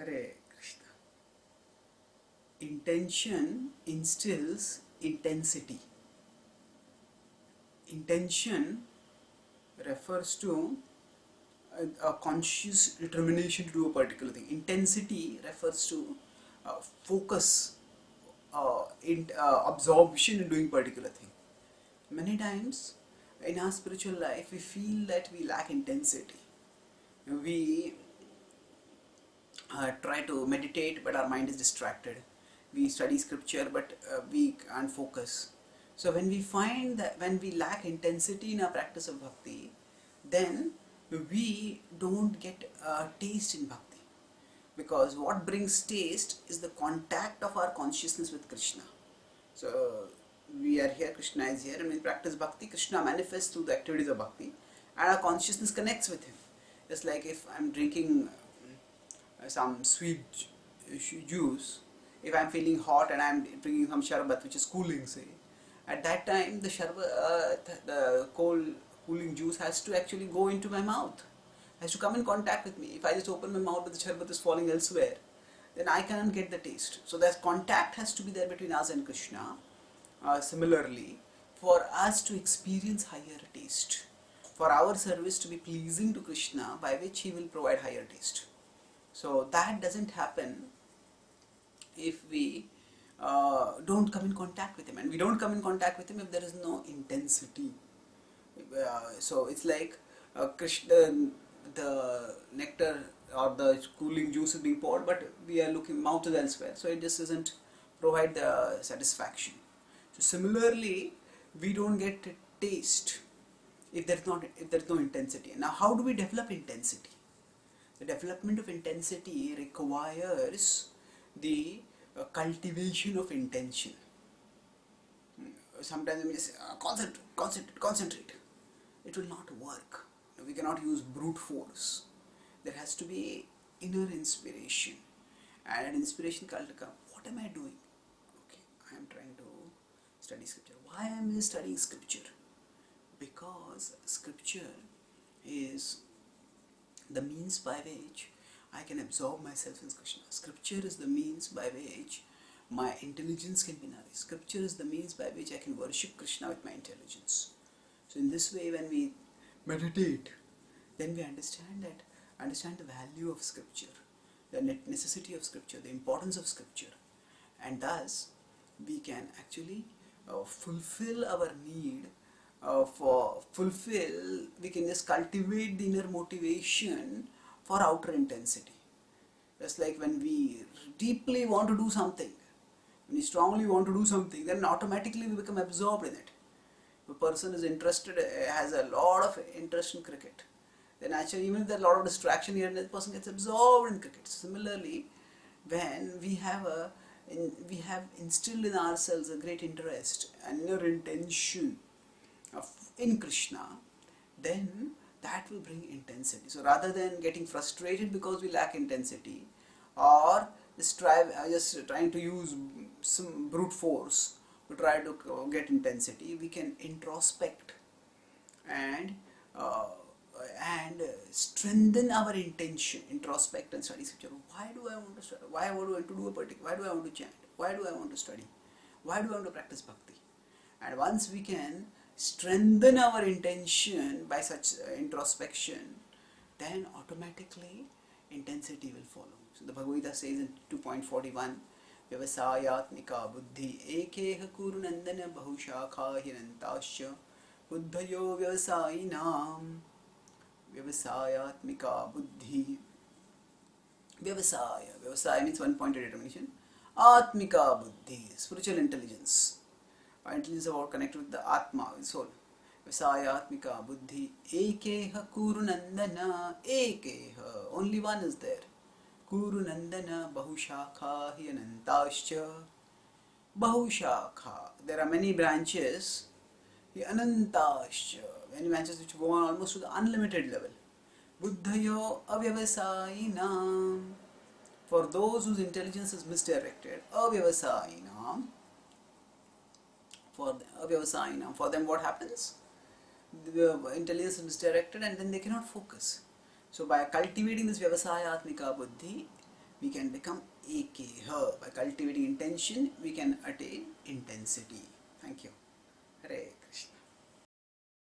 Hare Krishna. Intention instills intensity. Intention refers to a conscious determination to do a particular thing. Intensity refers to focus, absorption in doing particular thing. Many times in our spiritual life, we feel that we lack intensity. We try to meditate, but our mind is distracted. We study scripture, but we can't focus. So when we find that when we lack intensity in our practice of bhakti, then we don't get a taste in bhakti. Because what brings taste is the contact of our consciousness with Krishna. So we are here, Krishna is here, and when we practice bhakti, Krishna manifests through the activities of bhakti, and our consciousness connects with him. Just like if I'm drinking some sweet juice, if I'm feeling hot and I'm drinking some sharbat which is cooling, say, at that time the sharbat, the cold cooling juice has to actually go into my mouth, has to come in contact with me. If I just open my mouth but the sharbat is falling elsewhere, then I cannot get the taste. So that contact has to be there between us and Krishna. Similarly, for us to experience higher taste, for our service to be pleasing to Krishna, by which he will provide higher taste. So that doesn't happen if we don't come in contact with him, and we don't come in contact with him if there is no intensity. So it's like Krishna, the nectar or the cooling juice is being poured, but we are looking, mouth is elsewhere, so it just doesn't provide the satisfaction. So similarly, we don't get taste if there's no intensity. Now, how do we develop intensity? The development of intensity requires the cultivation of intention. Sometimes we just concentrate. It will not work. We cannot use brute force. There has to be inner inspiration, and an inspiration will come. What am I doing? Okay, I am trying to study scripture. Why am I studying scripture? Because scripture is the means by which I can absorb myself in Krishna. Scripture is the means by which my intelligence can be nourished. Scripture is the means by which I can worship Krishna with my intelligence. So in this way, when we meditate, then we understand the value of scripture, the necessity of scripture, the importance of scripture, and thus we can actually fulfill our need. We can just cultivate the inner motivation for outer intensity. Just like when we deeply want to do something, when we strongly want to do something, then automatically we become absorbed in it. If a person is interested, has a lot of interest in cricket, then actually even if there's a lot of distraction here, that person gets absorbed in cricket. Similarly, when we have instilled in ourselves a great interest, an inner intention in Krishna, then that will bring intensity. So rather than getting frustrated because we lack intensity, or just trying to use some brute force to try to get intensity, we can introspect and strengthen our intention. Introspect and study scripture. Why do I want to study? Why do I want to do a particular? Why do I want to chant? Why do I want to study? Why do I want to practice bhakti? And once we can strengthen our intention by such introspection, then automatically intensity will follow. So the Bhagavad Gita says in 2.41, Vyavasayatmika buddhi ekeha kuru nandana bahushakha hirantasya buddhayo vyavasayinam. Vyavasayatmika buddhi. Vyavasaya means one-pointed determination. Atmika buddhi, spiritual intelligence. Intelligence about connected with the Atma, the soul. Vyavasayatmika buddhi ekeha kuru nandana. Ekeha, only one is there. Kuru nandana bahushakha hi anantascha. Bahushakha, there are many branches. Hi anantascha, many branches which go on almost to the unlimited level. Buddhayo avyavasayinam, for those whose intelligence is misdirected. Avyavasayinam, for them what happens? The intelligence is misdirected and then they cannot focus. So by cultivating this vyavasayatmika buddhi, we can become AK, Her. By cultivating intention, we can attain intensity. Thank you. Hare